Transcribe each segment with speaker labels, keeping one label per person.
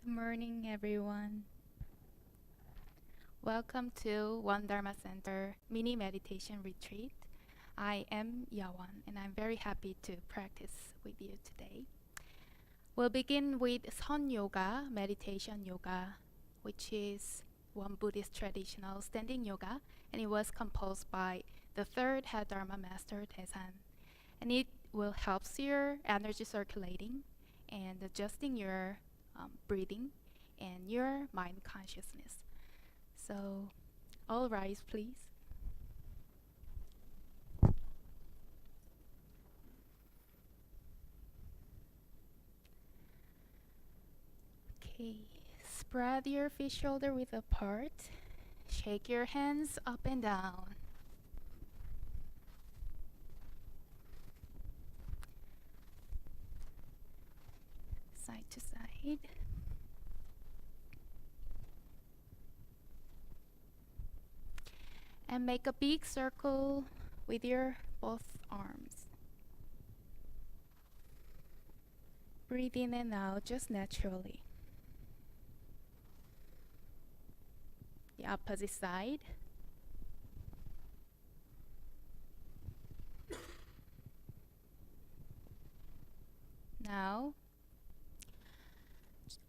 Speaker 1: Good morning, everyone. Welcome to One Dharma Center mini meditation retreat. I am Yawan, and I'm very happy to practice with you today. We'll begin with Sun Yoga, meditation yoga, which is one Buddhist traditional standing yoga, and it was composed by the third head Dharma master, Taesan. And it will help your energy circulating and adjusting your breathing and your mind consciousness. So, all rise, please. Okay, spread your feet shoulder width apart. Shake your hands up and down. Side to side. And make a big circle with your both arms. Breathe in and out just naturally. The opposite side. Now,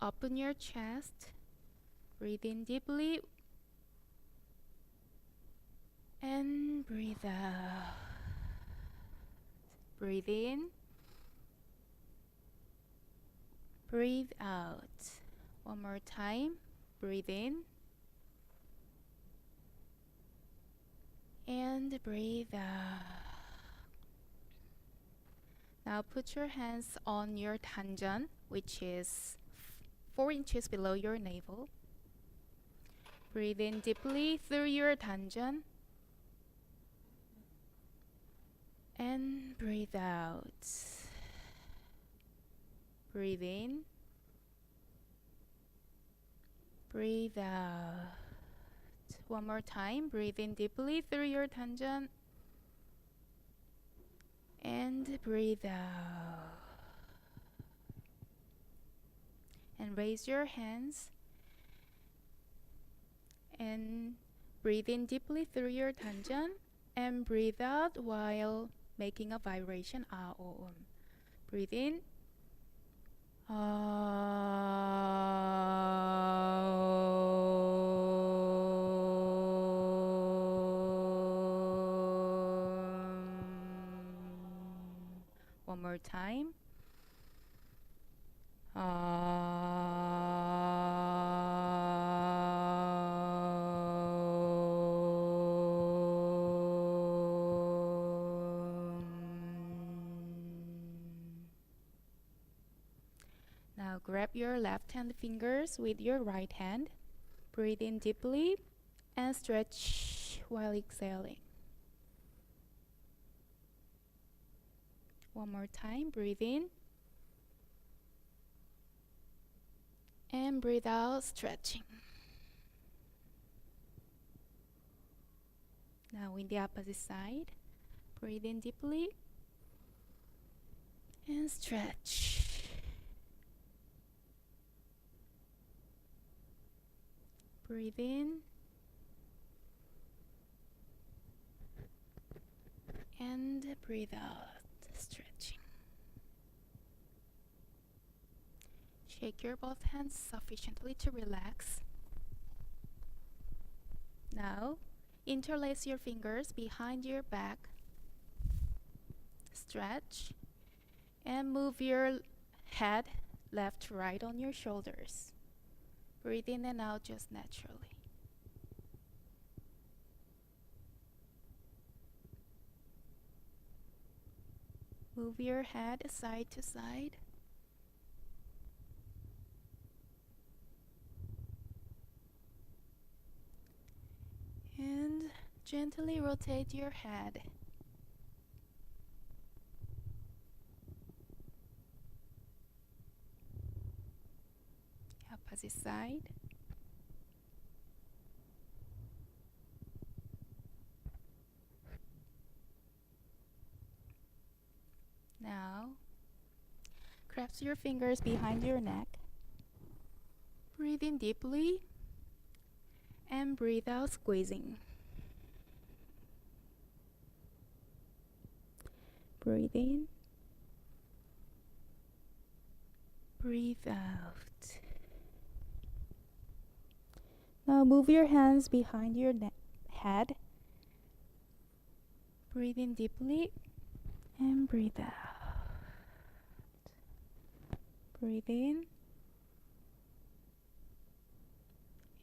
Speaker 1: open your chest. Breathe in deeply. And breathe out. Breathe in. Breathe out. One more time. Breathe in. And breathe out. Now put your hands on your tanjan, which is 4 inches below your navel. Breathe in deeply through your tanjan. And breathe out. Breathe in. Breathe out. One more time. Breathe in deeply through your tanjan. And breathe out. And raise your hands. And breathe in deeply through your tanjan. And breathe out while making a vibration Aum. Breathe in. One more time. Now grab your left hand fingers with your right hand. Breathe in deeply and stretch while exhaling. One more time. Breathe in. And breathe out, stretching. Now in the opposite side. Breathe in deeply. And stretch. Breathe in. And breathe out, stretching. Shake your both hands sufficiently to relax. Now, interlace your fingers behind your back. Stretch. And move your head left to right on your shoulders. Breathe in and out just naturally. Move your head side to side. And gently rotate your head. Opposite side. Now, clasp your fingers behind your neck. Breathe in deeply and breathe out, squeezing. Breathe in. Breathe out. Now move your hands behind your head. Breathe in deeply and breathe out. Breathe in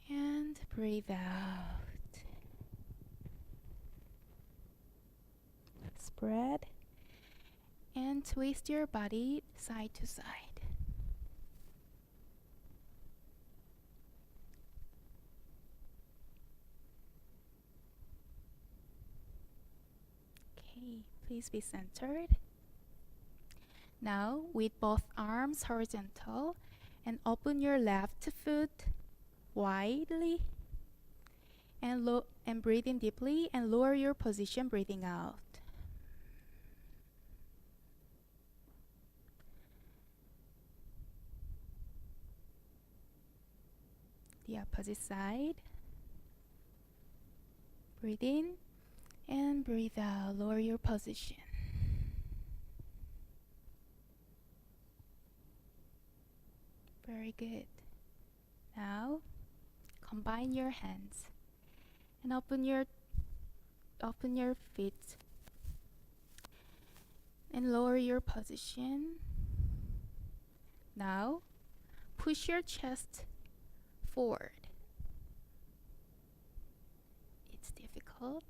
Speaker 1: and breathe out. Spread and twist your body side to side. Okay, please be centered. Now, with both arms horizontal, and open your left foot widely, and breathe in deeply and lower your position, breathing out. The opposite side. Breathe in and breathe out, lower your position. Very good. Now, combine your hands and open your feet and lower your position. Now, push your chest forward. It's difficult.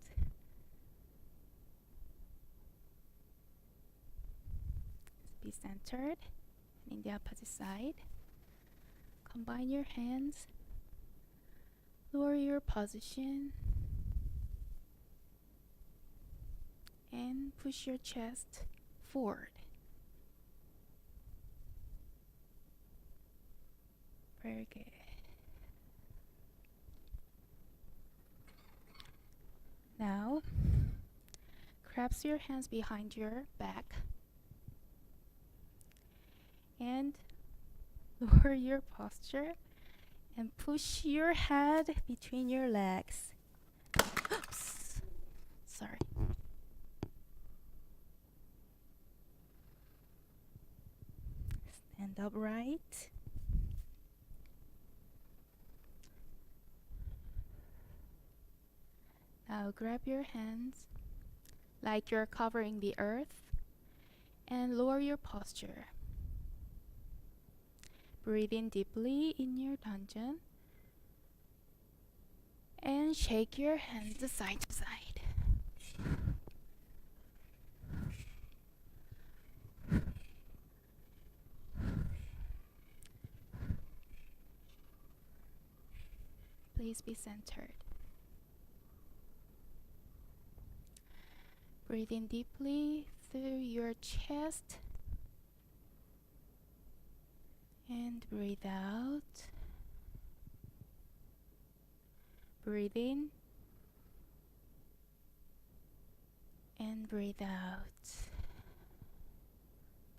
Speaker 1: Be centered. And in the opposite side, combine your hands, lower your position, and push your chest forward. Very good. Now, clasp your hands behind your back and lower your posture and push your head between your legs. Oops. Sorry. Stand upright. Now grab your hands like you're covering the earth and lower your posture. Breathe in deeply in your dungeon and shake your hands side to side. Please be centered. Breathe in deeply through your chest and breathe out. Breathe in and breathe out.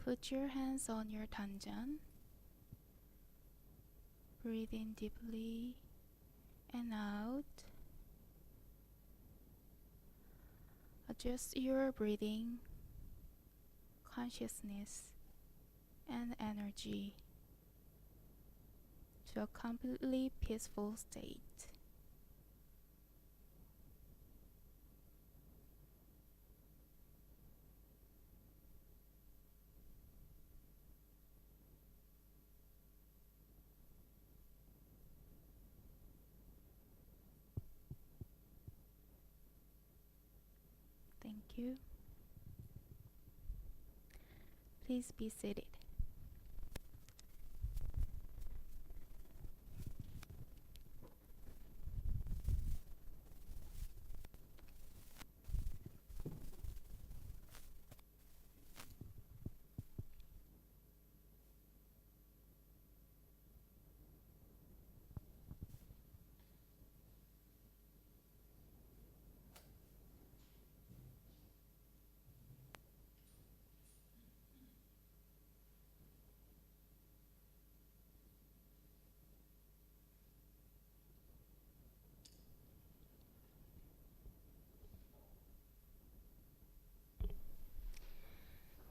Speaker 1: Put your hands on your dungeon. Breathe in deeply and out. Adjust your breathing, consciousness, and energy to a completely peaceful state. Thank you. Please be seated.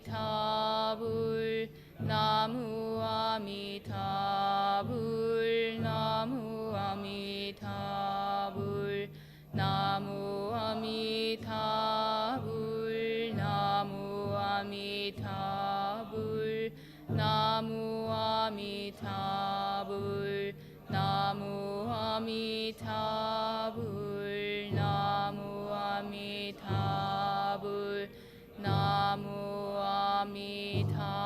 Speaker 2: 아미타불 나무 아미타불 나무 아미타불 나무 아미타불 나무 아미타불 나무 아미타불 나무 아미타불 나무 아미타불 나무 아미타불.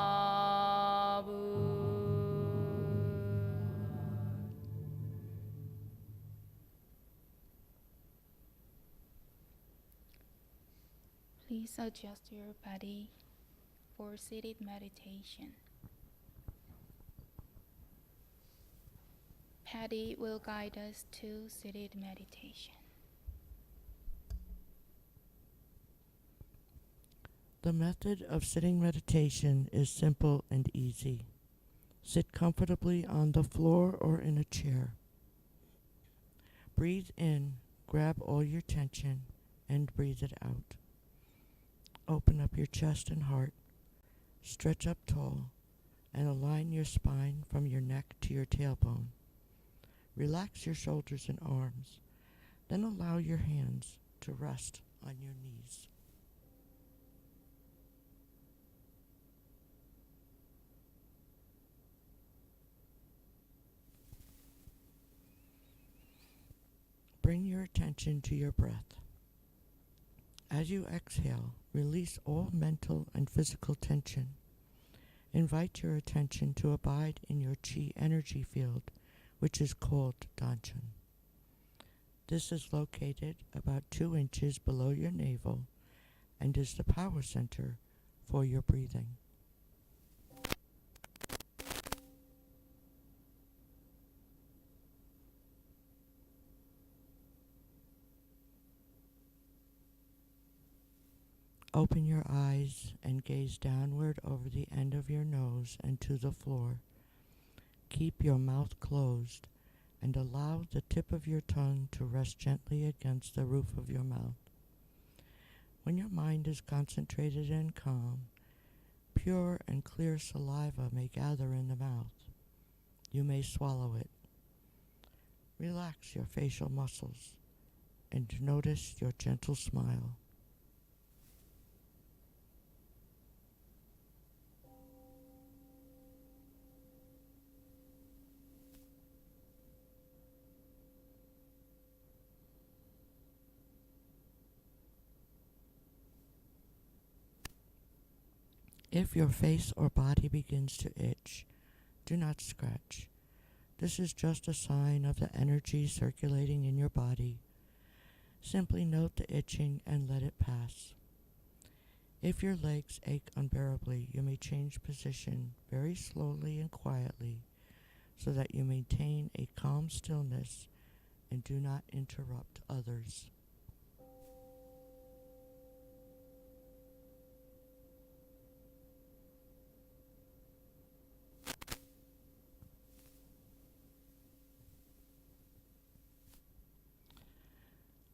Speaker 1: Please adjust your body for seated meditation. Patty will guide us to seated meditation.
Speaker 3: The method of sitting meditation is simple and easy. Sit comfortably on the floor or in a chair. Breathe in, grab all your tension, and breathe it out. Open up your chest and heart. Stretch up tall and align your spine from your neck to your tailbone. Relax your shoulders and arms. Then allow your hands to rest on your knees. Bring your attention to your breath. As you exhale, release all mental and physical tension. Invite your attention to abide in your chi energy field, which is called Danchan. This is located about 2 inches below your navel and is the power center for your breathing. Open your eyes and gaze downward over the end of your nose and to the floor. Keep your mouth closed and allow the tip of your tongue to rest gently against the roof of your mouth. When your mind is concentrated and calm, pure and clear saliva may gather in the mouth. You may swallow it. Relax your facial muscles and notice your gentle smile. If your face or body begins to itch, do not scratch. This is just a sign of the energy circulating in your body. Simply note the itching and let it pass. If your legs ache unbearably, you may change position very slowly and quietly so that you maintain a calm stillness and do not interrupt others.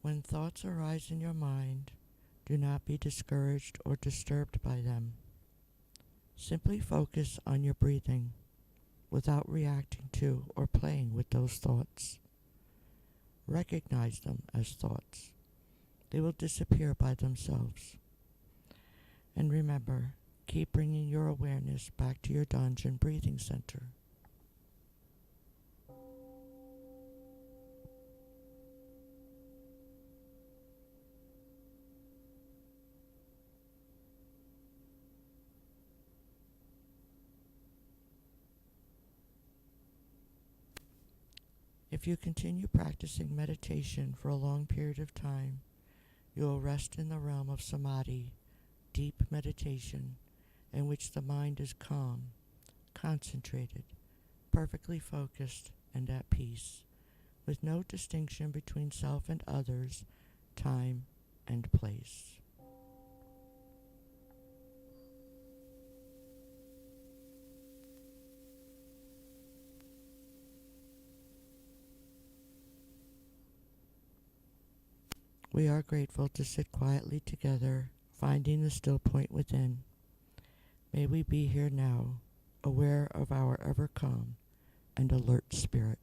Speaker 3: When thoughts arise in your mind, do not be discouraged or disturbed by them. Simply focus on your breathing without reacting to or playing with those thoughts. Recognize them as thoughts. They will disappear by themselves. And remember, keep bringing your awareness back to your Danjan breathing center. If you continue practicing meditation for a long period of time, you will rest in the realm of samadhi, deep meditation, in which the mind is calm, concentrated, perfectly focused, and at peace, with no distinction between self and others, time and place. We are grateful to sit quietly together, finding the still point within. May we be here now, aware of our ever calm and alert spirit.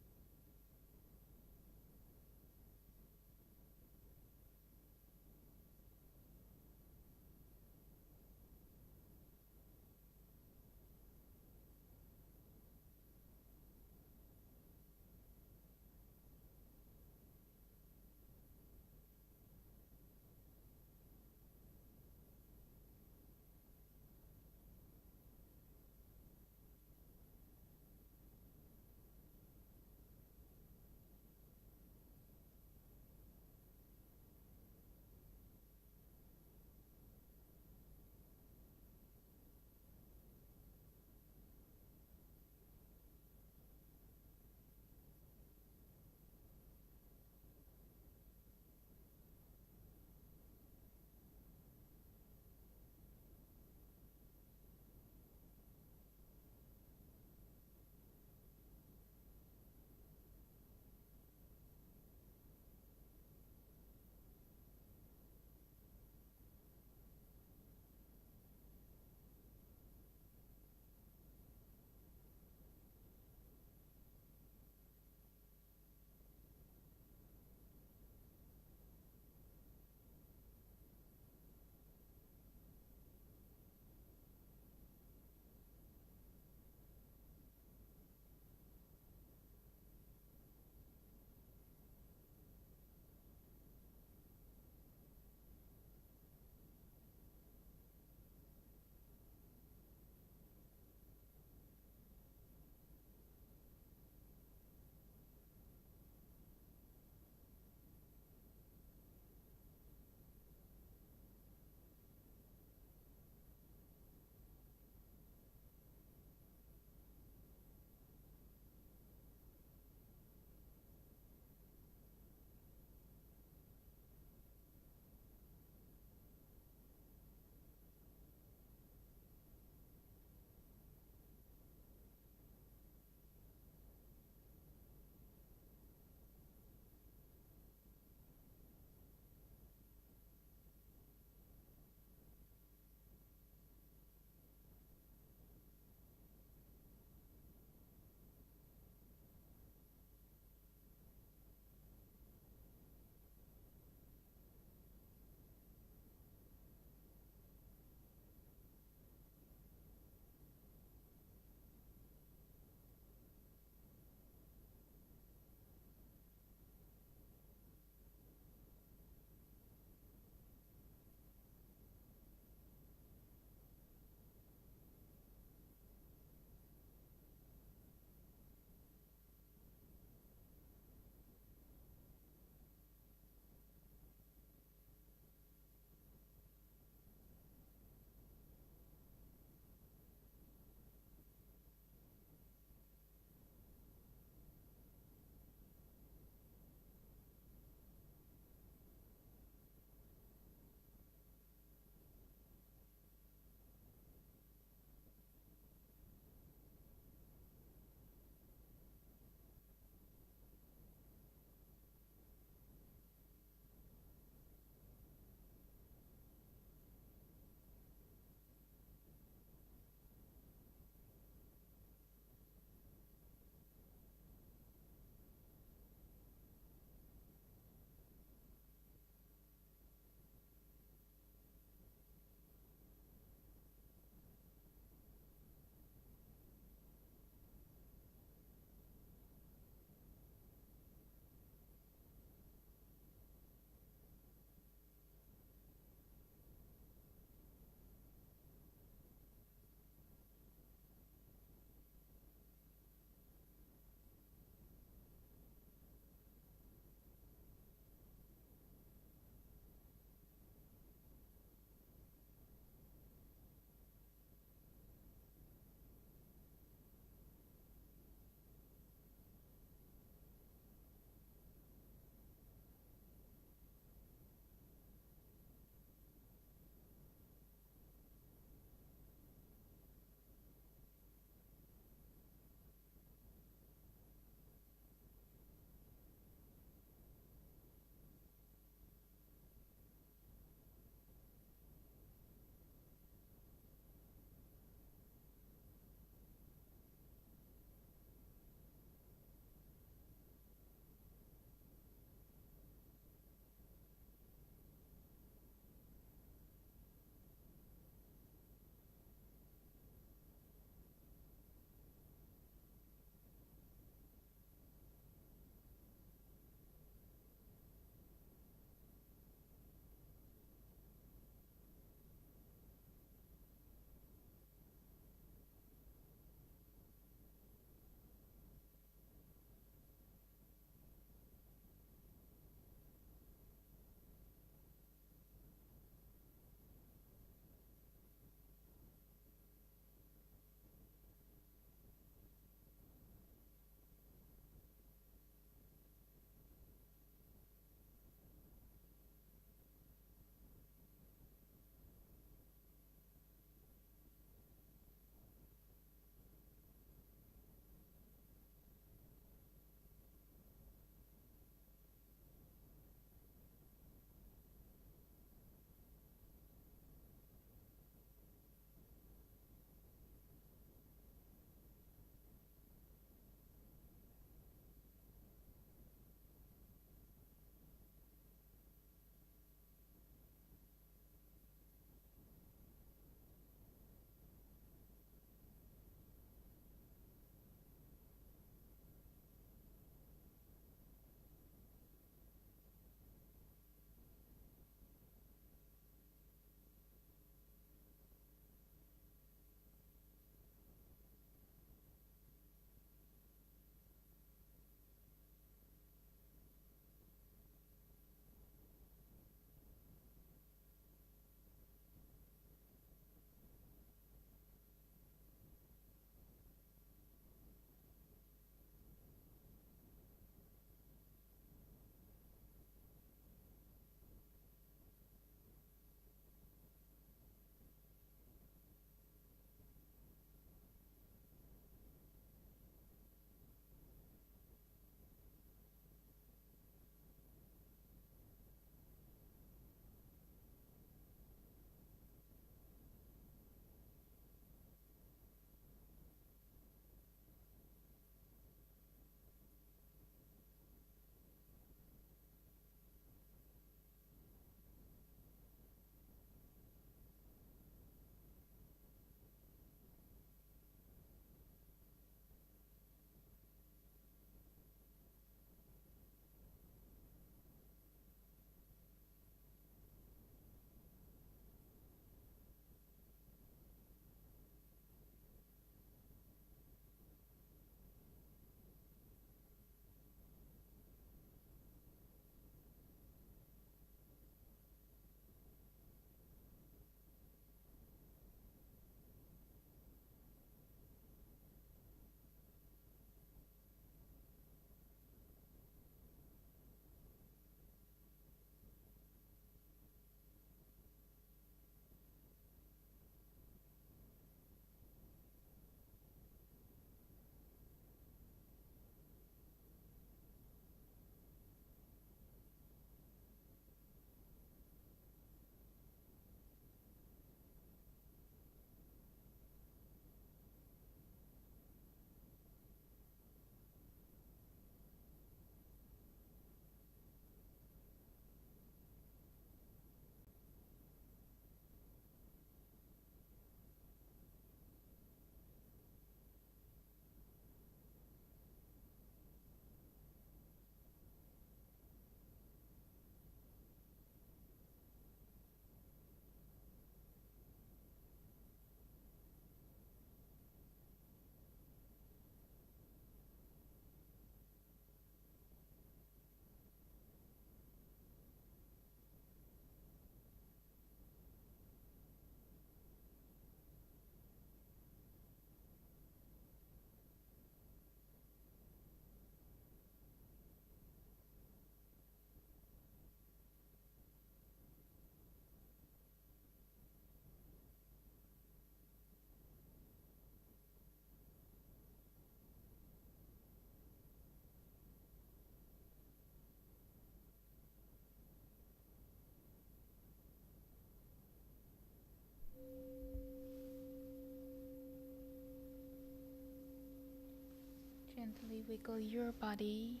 Speaker 1: wiggle your body,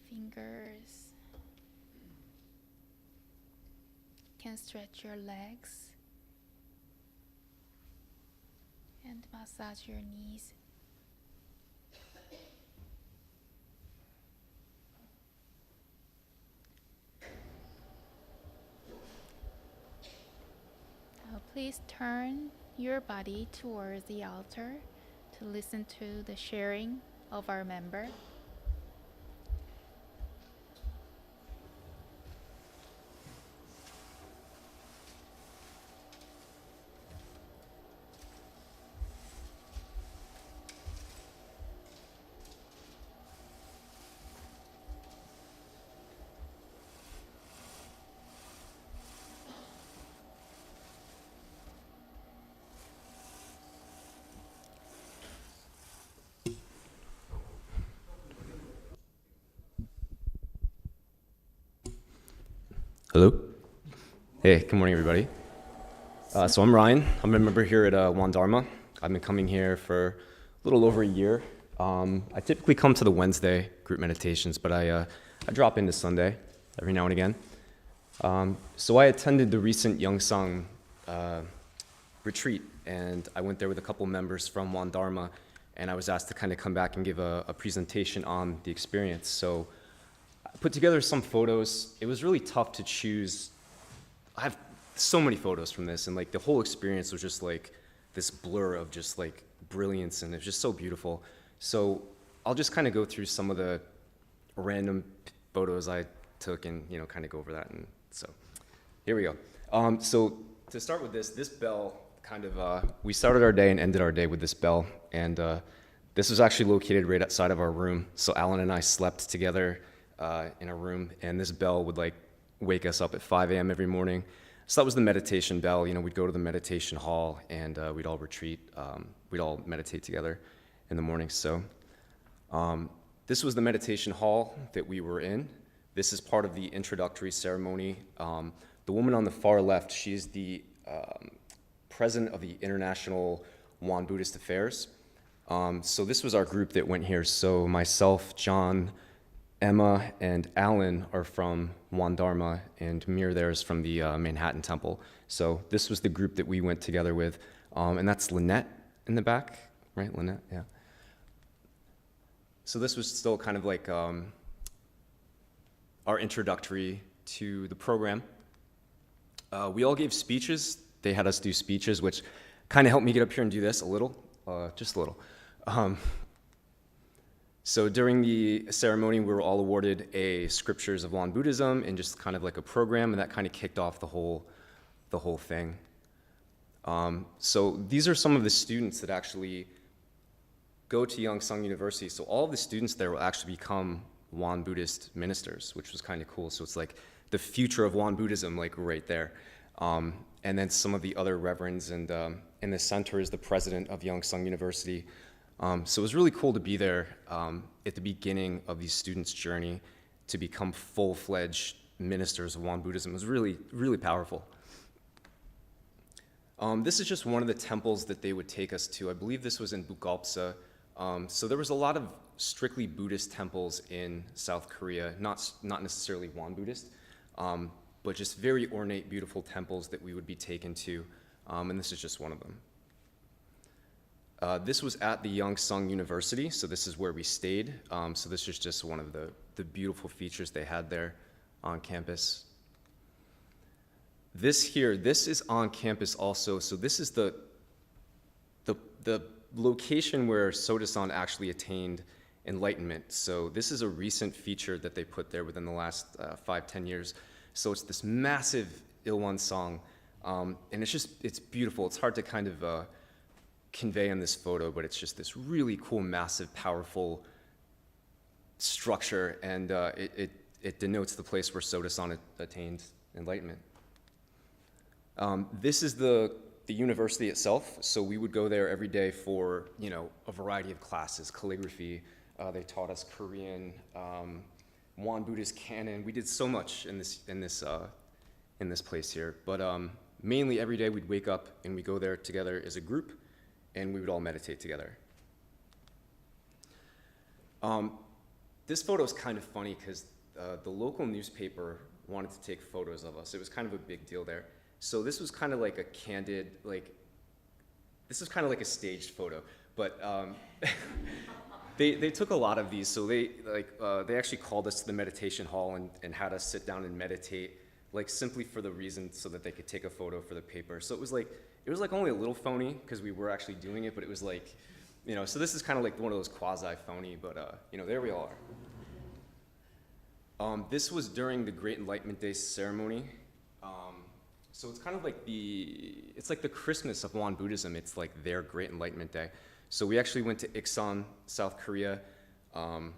Speaker 1: fingers. Can stretch your legs and massage your knees. Now please turn your body towards the altar to listen to the sharing of our member.
Speaker 4: Hello. Hey, good morning, everybody. So I'm Ryan. I'm a member here at Dharma. I've been coming here for a little over a year. I typically come to the Wednesday group meditations, but I drop into Sunday every now and again. So I attended the recent YoungSan retreat, and I went there with a couple members from Dharma, and I was asked to kind of come back and give a presentation on the experience. So I put together some photos. It was really tough to choose. I have so many photos from this, and like the whole experience was just like this blur of just like brilliance, and it was just so beautiful. So I'll just kind of go through some of the random photos I took and, you know, kind of go over that. And so here we go. So to start with this bell kind of, we started our day and ended our day with this bell. And this was actually located right outside of our room. So Alan and I slept together in a room, and this bell would like wake us up at 5 a.m. every morning. So that was the meditation bell. You know, we'd go to the meditation hall, and we'd all retreat. We'd all meditate together in the morning. So this was the meditation hall that we were in. This is part of the introductory ceremony. The woman on the far left, she's the president of the International Won Buddhist Affairs. So this was our group that went here. So myself, John, Emma, and Alan are from Dharma, and Mir there is from the Manhattan Temple. So this was the group that we went together with. And that's Lynette in the back, right? Lynette, yeah. So this was still kind of like our introductory to the program. We all gave speeches. They had us do speeches, which kind of helped me get up here and do this a little, just a little. So during the ceremony, we were all awarded a Scriptures of Won Buddhism and just kind of like a program, and that kind of kicked off the whole thing. So these are some of the students that actually go to YoungSan University. So all of the students there will actually become Won Buddhist ministers, which was kind of cool. So it's like the future of Won Buddhism, like right there. And then some of the other reverends, and in the center is the president of YoungSan University. So it was really cool to be there at the beginning of these students' journey to become full-fledged ministers of Won Buddhism. It was really, really powerful. This is just one of the temples that they would take us to. I believe this was in Bugalpsa. So there was a lot of strictly Buddhist temples in South Korea, not necessarily Won Buddhist, but just very ornate, beautiful temples that we would be taken to, and this is just one of them. This was at the YoungSan University, so this is where we stayed. So this is just one of the beautiful features they had there on campus. This here, this is on campus also. So this is the location where Sotasan actually attained enlightenment. So this is a recent feature that they put there within the last 5-10 years. So it's this massive Ilwansang, and it's beautiful. It's hard to kind of convey in this photo, but it's just this really cool, massive, powerful structure, and it denotes the place where Sotasan attained enlightenment. This is the university itself, so we would go there every day for, you know, a variety of classes, calligraphy. They taught us Korean, Won Buddhist canon. We did so much in this place here, but mainly every day we'd wake up and we go there together as a group, and we would all meditate together. This photo is kind of funny because the local newspaper wanted to take photos of us. It was kind of a big deal there. So this was kind of like a candid, this was kind of like a staged photo, but they took a lot of these. So they actually called us to the meditation hall and had us sit down and meditate, simply for the reason so that they could take a photo for the paper. So it was only a little phony because we were actually doing it, but it was so this is kind of like one of those quasi-phony, but there we all are. This was during the Great Enlightenment Day ceremony. So it's kind of like it's like the Christmas of Won Buddhism. It's like their Great Enlightenment Day. So we actually went to Iksan, South Korea, and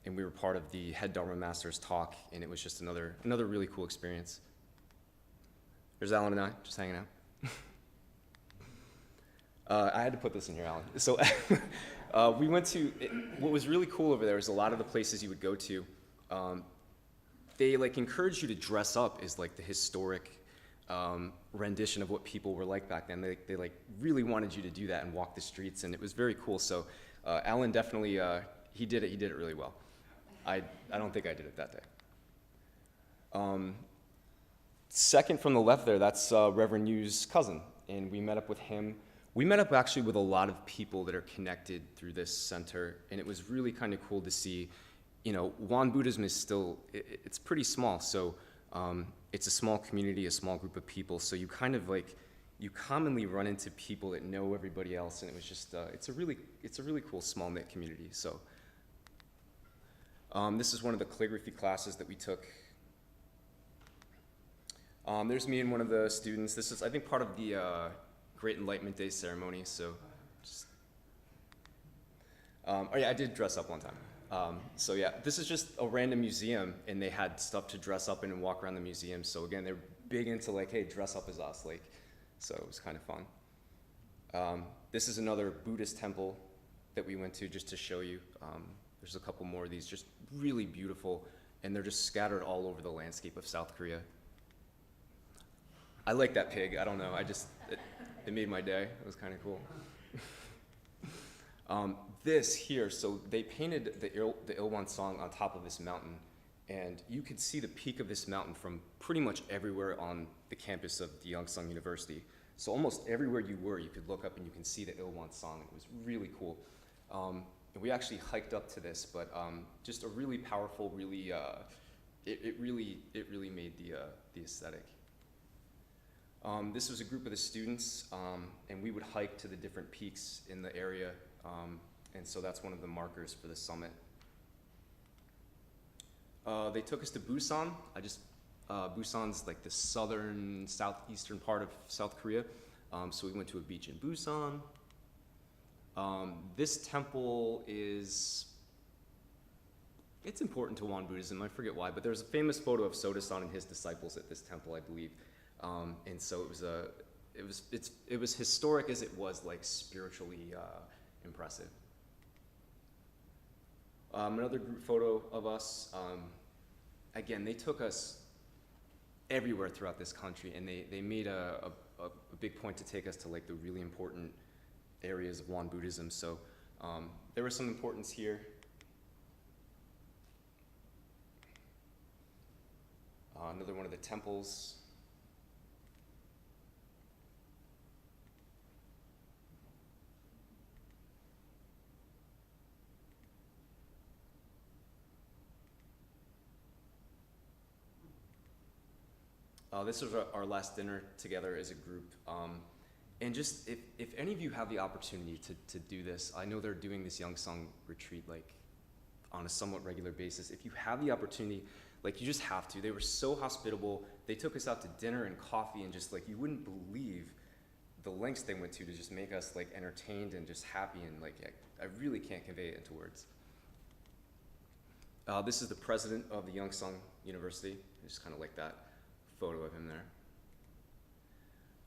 Speaker 4: we were part of the head Dharma master's talk, and it was just another really cool experience. There's Alan and I just hanging out. I had to put this in here, Alan. So we went to, what was really cool over there is a lot of the places you would go to, they encourage you to dress up as the historic rendition of what people were like back then. They really wanted you to do that and walk the streets, and it was very cool. So Alan definitely, he did it really well. I don't think I did it that day. Second from the left there, that's Reverend Yu's cousin, and we met up with him. We met up actually with a lot of people that are connected through this center, and it was really kind of cool to see, Won Buddhism is still, it's pretty small, so it's a small community, a small group of people, so you kind of you commonly run into people that know everybody else, and it was just, it's a really cool small knit community, so. This is one of the calligraphy classes that we took. There's me and one of the students. This is, I think, part of the Great Enlightenment Day ceremony, so just, oh yeah, I did dress up one time. So yeah, this is just a random museum, and they had stuff to dress up in and walk around the museum. So again, they're big into hey, dress up as us, so it was kind of fun. This is another Buddhist temple that we went to just to show you. There's a couple more of these, just really beautiful, and they're just scattered all over the landscape of South Korea. I like that pig. I don't know. It made my day. It was kind of cool. This here, so they painted the Ilwan song on top of this mountain, and you could see the peak of this mountain from pretty much everywhere on the campus of the YoungSan University. So almost everywhere you were, you could look up and you can see the Ilwan song. It was really cool. And we actually hiked up to this, but just a really powerful, really, it really made the aesthetic. This was a group of the students, and we would hike to the different peaks in the area, and so that's one of the markers for the summit. They took us to Busan. Busan's the southeastern part of South Korea, so we went to a beach in Busan. This temple it's important to Won Buddhism. I forget why, but there's a famous photo of Soda-san and his disciples at this temple, I believe. And so it was historic as it was spiritually impressive. Another group photo of us. Again, they took us everywhere throughout this country, and they made a big point to take us to the really important areas of Won Buddhism. So there was some importance here. Another one of the temples. This was our last dinner together as a group. And just, if any of you have the opportunity to do this, I know they're doing this YoungSan retreat on a somewhat regular basis. If you have the opportunity, you just have to. They were so hospitable. They took us out to dinner and coffee, and just you wouldn't believe the lengths they went to just make us entertained and just happy, and I really can't convey it into words. This is the president of the YoungSan University. Just kind of that photo of him there.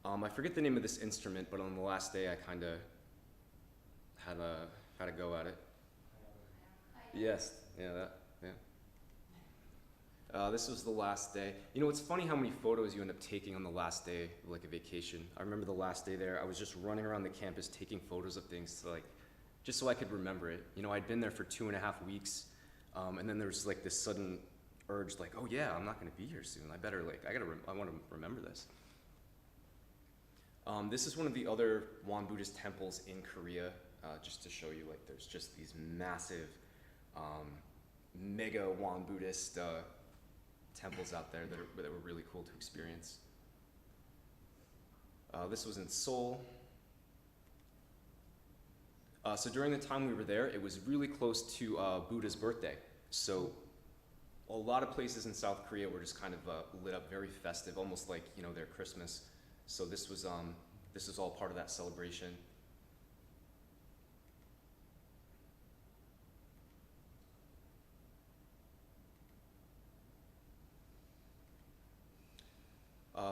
Speaker 4: I forget the name of this instrument, but on the last day I kind of had a go at it. Yes, yeah, yeah. This was the last day. It's funny how many photos you end up taking on the last day of a vacation. I remember the last day there, I was just running around the campus taking photos of things to just so I could remember it. You know, I'd been there for 2.5 weeks, and then there was like this sudden urge, like, oh yeah, I'm not going to be here soon. I want to remember this. This is one of the other Won Buddhist temples in Korea, just to show you, like, there's just these massive, mega Won Buddhist temples out there that were really cool to experience. This was in Seoul. So during the time we were there, it was really close to Buddha's birthday. So a lot of places in South Korea were just kind of lit up, very festive, almost like, you know, their Christmas. So this was all part of that celebration.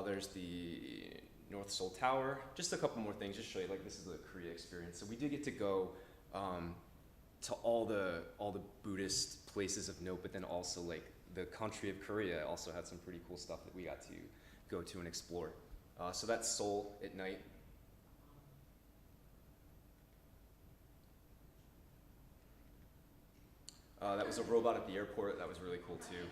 Speaker 4: There's the North Seoul Tower. Just a couple more things, just to show you, like, this is the Korea experience. So we did get to go to all the Buddhist places of note, but then also, like, the country of Korea also had some pretty cool stuff that we got to go to and explore. So that's Seoul at night. That was a robot at the airport. That was really cool too.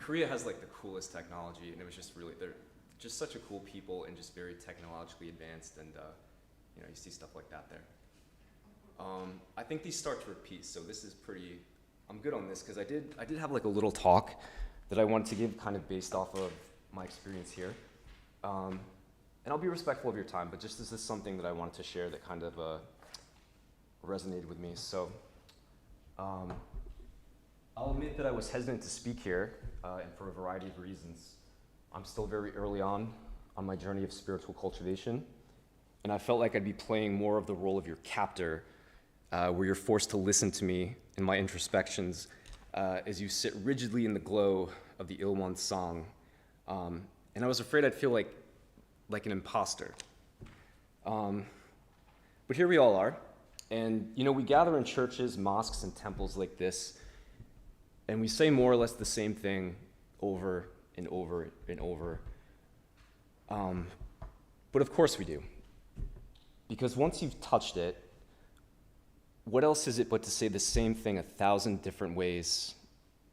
Speaker 4: Korea has like the coolest technology, and it was just really, they're just such a cool people and just very technologically advanced, and you know, you see stuff like that there. I think these start to repeat, so this is pretty, I'm good on this because I did have like a little talk that I wanted to give kind of based off of my experience here. And I'll be respectful of your time, but just this is something that I wanted to share that kind of resonated with me. So I'll admit that I was hesitant to speak here, and for a variety of reasons. I'm still very early on my journey of spiritual cultivation, and I felt like I'd be playing more of the role of your captor, where you're forced to listen to me in my introspections as you sit rigidly in the glow of the Ilwon song. And I was afraid I'd feel like an imposter. But here we all are. And, you know, we gather in churches, mosques, and temples like this, and we say more or less the same thing over and over and over. But of course we do. Because once you've touched it, what else is it but to say the same thing 1,000 different ways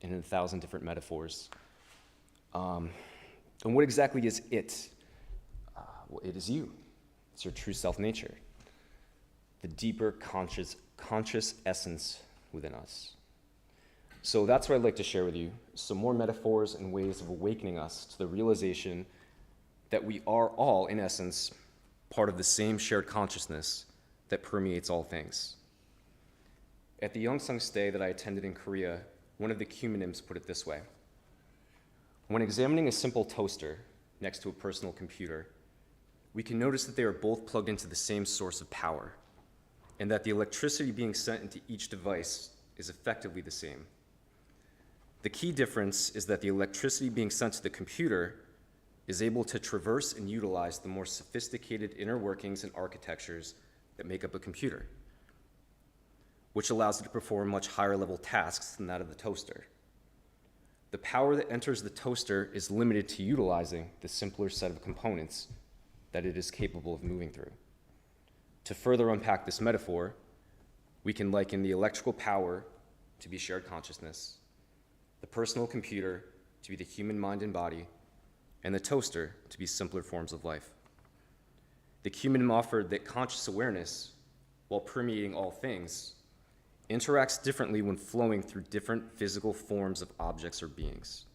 Speaker 4: and in 1,000 different metaphors? And what exactly is it? Well, it is you. It's your true self-nature. The deeper conscious essence within us. So that's what I'd like to share with you, some more metaphors and ways of awakening us to the realization that we are all, in essence, part of the same shared consciousness that permeates all things. At the YoungSan stay that I attended in Korea, one of the Cuminims put it this way: when examining a simple toaster next to a personal computer, we can notice that they are both plugged into the same source of power, and that the electricity being sent into each device is effectively the same. The key difference is that the electricity being sent to the computer is able to traverse and utilize the more sophisticated inner workings and architectures that make up a computer, which allows it to perform much higher level tasks than that of the toaster. The power that enters the toaster is limited to utilizing the simpler set of components that it is capable of moving through. To further unpack this metaphor, we can liken the electrical power to be shared consciousness, the personal computer to be the human mind and body, and the toaster to be simpler forms of life. The Cuminim offered that conscious awareness, while permeating all things, interacts differently when flowing through different physical forms of objects or beings.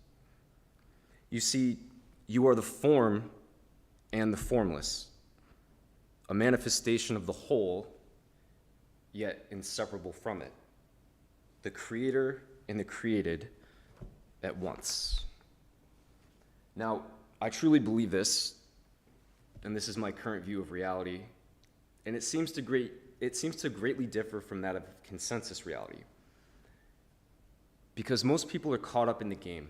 Speaker 4: You see, you are the form and the formless, a manifestation of the whole, yet inseparable from it, the creator and the created at once. Now, I truly believe this, and this is my current view of reality, and it seems to greatly differ from that of consensus reality. Because most people are caught up in the game.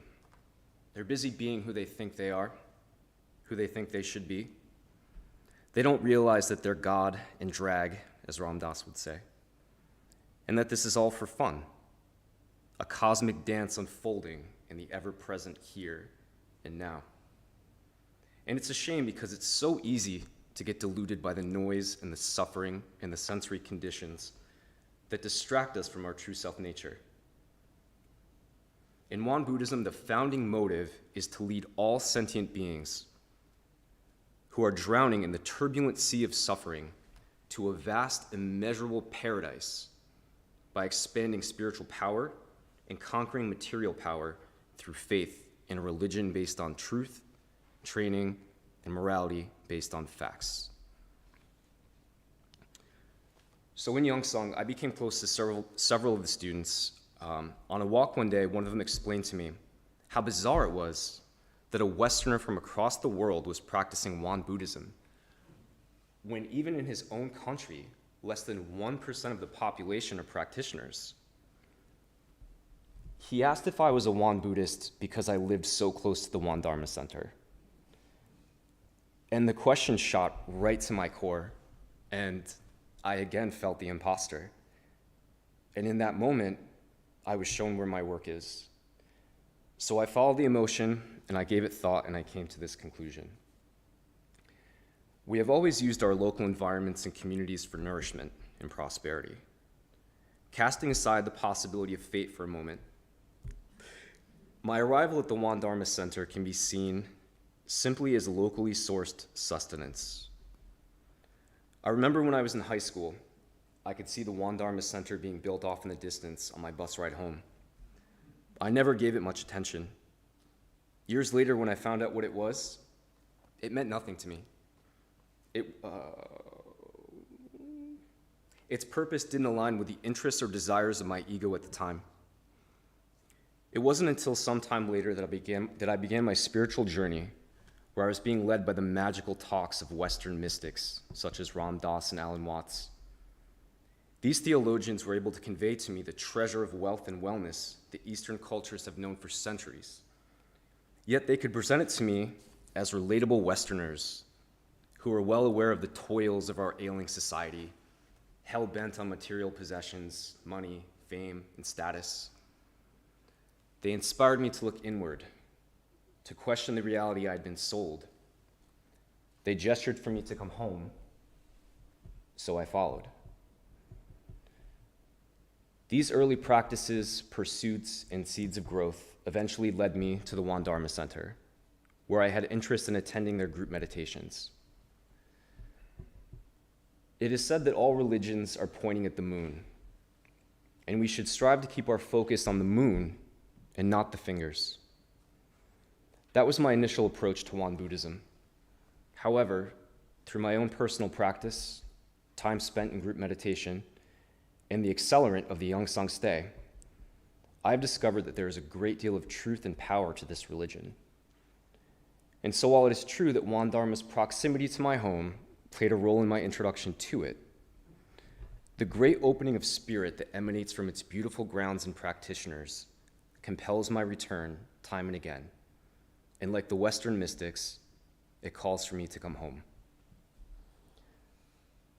Speaker 4: They're busy being who they think they are, who they think they should be. They don't realize that they're God and drag, as Ram Dass would say, and that this is all for fun, a cosmic dance unfolding in the ever-present here and now. And it's a shame because it's so easy to get deluded by the noise and the suffering and the sensory conditions that distract us from our true self nature. In Won Buddhism, the founding motive is to lead all sentient beings who are drowning in the turbulent sea of suffering to a vast, immeasurable paradise by expanding spiritual power and conquering material power through faith in a religion based on truth, training, and morality based on facts. So in YoungSan, I became close to several of the students. On a walk one day, one of them explained to me how bizarre it was that a Westerner from across the world was practicing Won Buddhism, when even in his own country, less than 1% of the population are practitioners. He asked if I was a Won Buddhist because I lived so close to the Won Dharma Center. And the question shot right to my core, and I again felt the imposter. And in that moment, I was shown where my work is. So I followed the emotion, and I gave it thought, and I came to this conclusion. We have always used our local environments and communities for nourishment and prosperity. Casting aside the possibility of fate for a moment, my arrival at the Won Dharma Center can be seen simply as locally sourced sustenance. I remember when I was in high school, I could see the Won Dharma Center being built off in the distance on my bus ride home. I never gave it much attention. Years later, when I found out what it was, it meant nothing to me. Its purpose didn't align with the interests or desires of my ego at the time. It wasn't until some time later that I began my spiritual journey, where I was being led by the magical talks of Western mystics, such as Ram Dass and Alan Watts. These theologians were able to convey to me the treasure of wealth and wellness that Eastern cultures have known for centuries. Yet they could present it to me as relatable Westerners who are well aware of the toils of our ailing society, hell-bent on material possessions, money, fame, and status. They inspired me to look inward, to question the reality I'd been sold. They gestured for me to come home, so I followed. These early practices, pursuits, and seeds of growth eventually led me to the Won Dharma Center, where I had interest in attending their group meditations. It is said that all religions are pointing at the moon, and we should strive to keep our focus on the moon and not the fingers. That was my initial approach to Won Buddhism. However, through my own personal practice, time spent in group meditation, and the accelerant of the YoungSan stay, I've discovered that there is a great deal of truth and power to this religion. And so while it is true that Won Dharma's proximity to my home played a role in my introduction to it, the great opening of spirit that emanates from its beautiful grounds and practitioners compels my return time and again. And like the Western mystics, it calls for me to come home.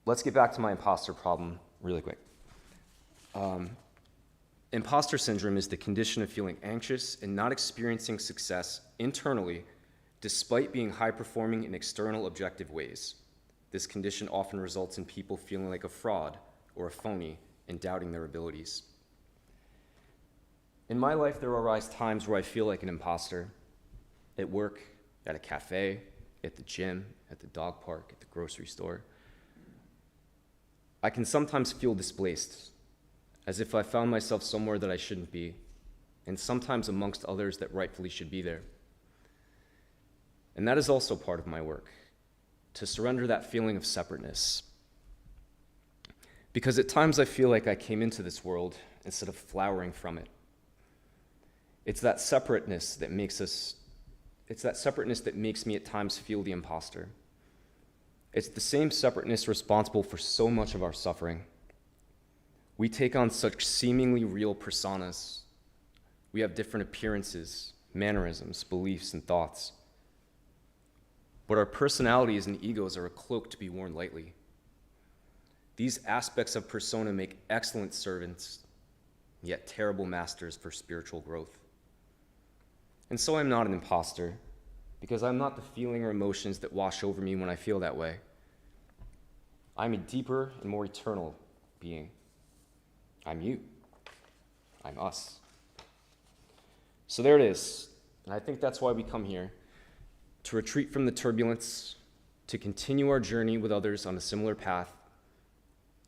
Speaker 4: Let's get back to my imposter problem really quick. Imposter syndrome is the condition of feeling anxious and not experiencing success internally despite being high-performing in external objective ways. This condition often results in people feeling like a fraud or a phony and doubting their abilities. In my life, there arise times where I feel like an imposter. At work, at a cafe, at the gym, at the dog park, at the grocery store. I can sometimes feel displaced, as if I found myself somewhere that I shouldn't be, and sometimes amongst others that rightfully should be there. And that is also part of my work, to surrender that feeling of separateness. Because at times I feel like I came into this world instead of flowering from it. It's that separateness that makes me at times feel the imposter. It's the same separateness responsible for so much of our suffering. We take on such seemingly real personas. We have different appearances, mannerisms, beliefs, and thoughts. But our personalities and egos are a cloak to be worn lightly. These aspects of persona make excellent servants, yet terrible masters for spiritual growth. And so I'm not an imposter, because I'm not the feeling or emotions that wash over me when I feel that way. I'm a deeper and more eternal being. I'm you. I'm us. So there it is. And I think that's why we come here, to retreat from the turbulence, to continue our journey with others on a similar path,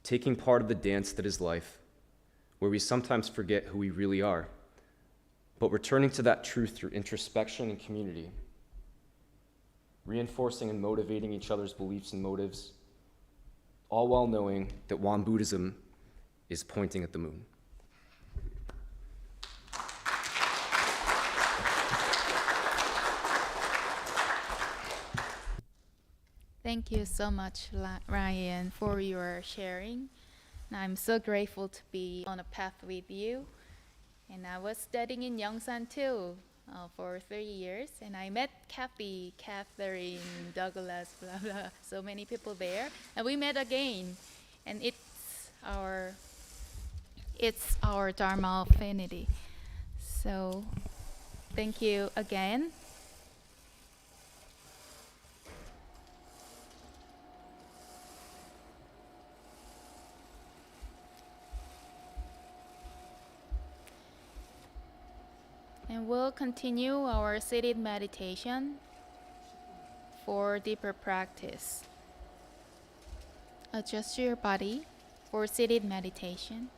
Speaker 4: taking part of the dance that is life, where we sometimes forget who we really are, but returning to that truth through introspection and community, reinforcing and motivating each other's beliefs and motives, all while knowing that Won Buddhism is pointing at the moon.
Speaker 1: Thank you so much, Ryan, for your sharing. And I'm so grateful to be on a path with you. And I was studying in YoungSan too for 3 years. And I met Kathy, Catherine, Douglas, blah, blah, so many people there. And we met again. And it's our Dharma affinity. So thank you again. And we'll continue our seated meditation for deeper practice. Adjust your body for seated meditation.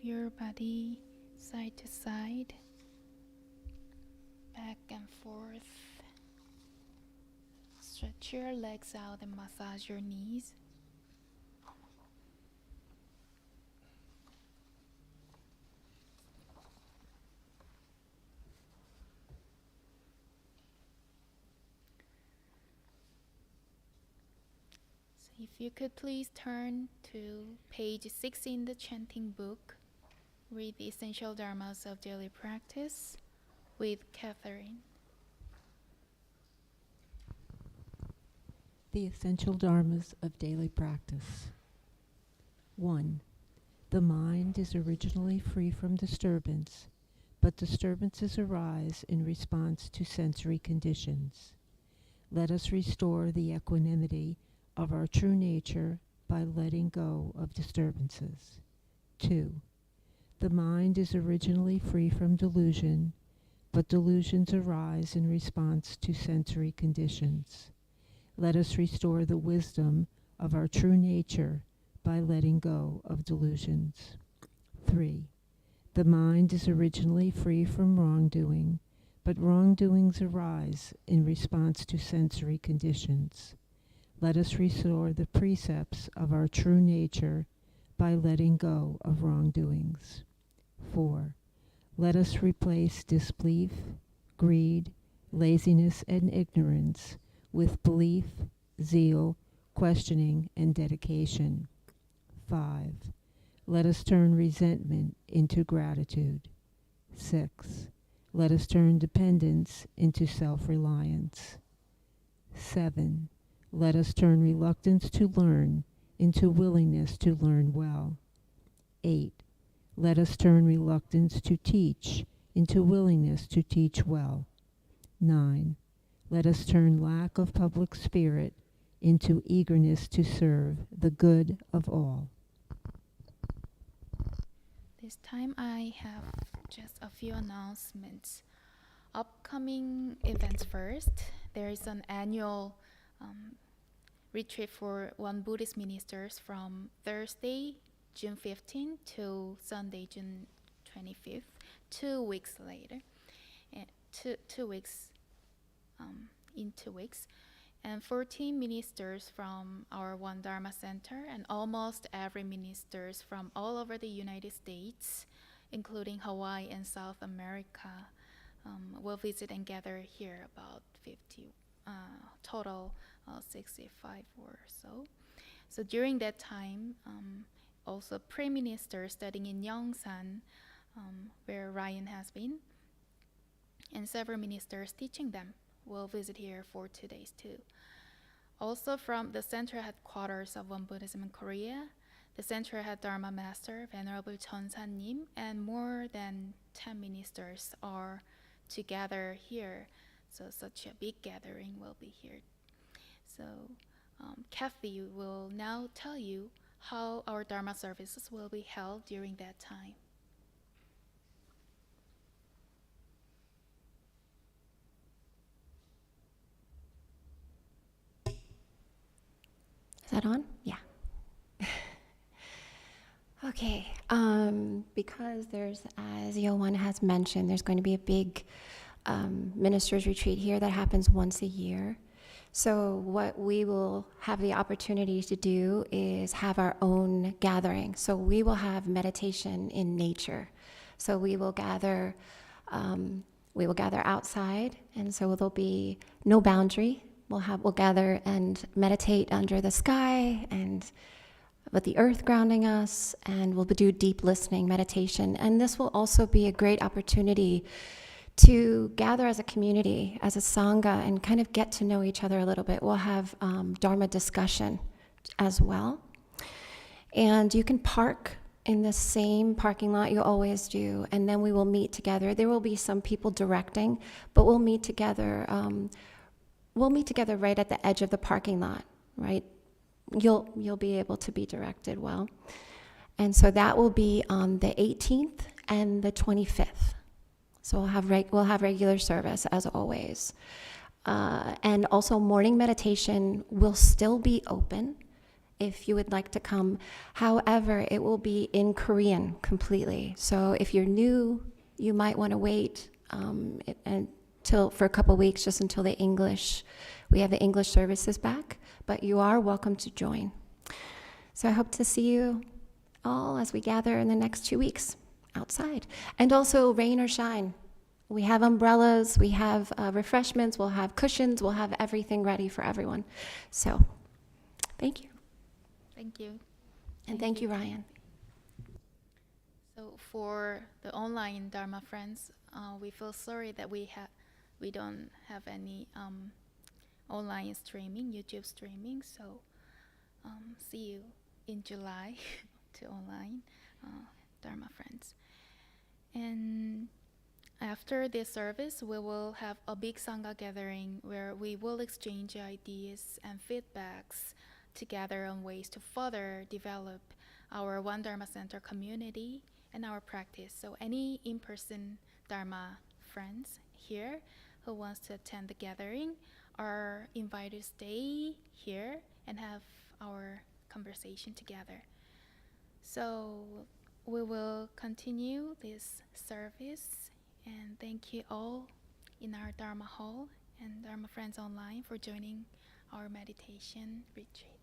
Speaker 1: your body side to side, back and forth. Stretch your legs out and massage your knees. So if you could please turn to page 6 in the Chanting book. Read the Essential Dharmas of Daily Practice with Catherine.
Speaker 5: The Essential Dharmas of Daily Practice. 1. The mind is originally free from disturbance, but disturbances arise in response to sensory conditions. Let us restore the equanimity of our true nature by letting go of disturbances. 2. The mind is originally free from delusion, but delusions arise in response to sensory conditions. Let us restore the wisdom of our true nature by letting go of delusions. 3. The mind is originally free from wrongdoing, but wrongdoings arise in response to sensory conditions. Let us restore the precepts of our true nature by letting go of wrongdoings. 4. Let us replace disbelief, greed, laziness, and ignorance with belief, zeal, questioning, and dedication. 5. Let us turn resentment into gratitude. 6. Let us turn dependence into self-reliance. 7. Let us turn reluctance to learn into willingness to learn well. 8. Let us turn reluctance to teach into willingness to teach well. 9. Let us turn lack of public spirit into eagerness to serve the good of all.
Speaker 1: This time I have just a few announcements. Upcoming events first. There is an annual retreat for one Buddhist ministers from Thursday, June 15th to Sunday, June 25th, 2 weeks later. And 2 weeks, in 2 weeks. And 14 ministers from our One Dharma Center and almost every ministers from all over the United States, including Hawaii and South America, will visit and gather here, about 50, total 65 or so. So during that time, also pre-ministers studying in YoungSan, where Ryan has been, and several ministers teaching them will visit here for 2 days too. Also from the central headquarters of One Buddhism in Korea, the central head Dharma master, Venerable Cheonsan Nim, and more than 10 ministers are together here. So such a big gathering will be here. So Kathy will now tell you how our Dharma services will be held during that time.
Speaker 6: Is that on? Yeah. Okay. Because there's, as Yowan has mentioned, there's going to be a big ministers retreat here that happens once a year. So what we will have the opportunity to do is have our own gathering. So we will have meditation in nature. So we will gather outside, and so there'll be no boundary. We'll gather and meditate under the sky and with the earth grounding us, and we'll do deep listening meditation. And this will also be a great opportunity to gather as a community, as a sangha, and kind of get to know each other a little bit. We'll have Dharma discussion as well. And you can park in the same parking lot you always do, and then we will meet together. There will be some people directing, but we'll meet together. We'll meet together right at the edge of the parking lot, right? You'll be able to be directed well. And so that will be on the 18th and the 25th. So we'll have regular service as always. And also morning meditation will still be open. if you would like to come. However, it will be in Korean completely. So if you're new, you might want to wait until for a couple weeks, just until we have the English services back, but you are welcome to join. So I hope to see you all as we gather in the next 2 weeks outside. And also, rain or shine. We have umbrellas, we have refreshments, we'll have cushions, we'll have everything ready for everyone. So, thank you.
Speaker 1: Thank you.
Speaker 6: And thank you, Ryan.
Speaker 1: So for the online Dharma friends, we feel sorry that we don't have any online streaming, YouTube streaming. So see you in July to online Dharma friends. And after this service, we will have a big Sangha gathering where we will exchange ideas and feedbacks together on ways to further develop our One Dharma Center community and our practice. So any in-person Dharma friends here who wants to attend the gathering are invited to stay here and have our conversation together. So we will continue this service, and thank you all in our Dharma hall and Dharma friends online for joining our meditation retreat.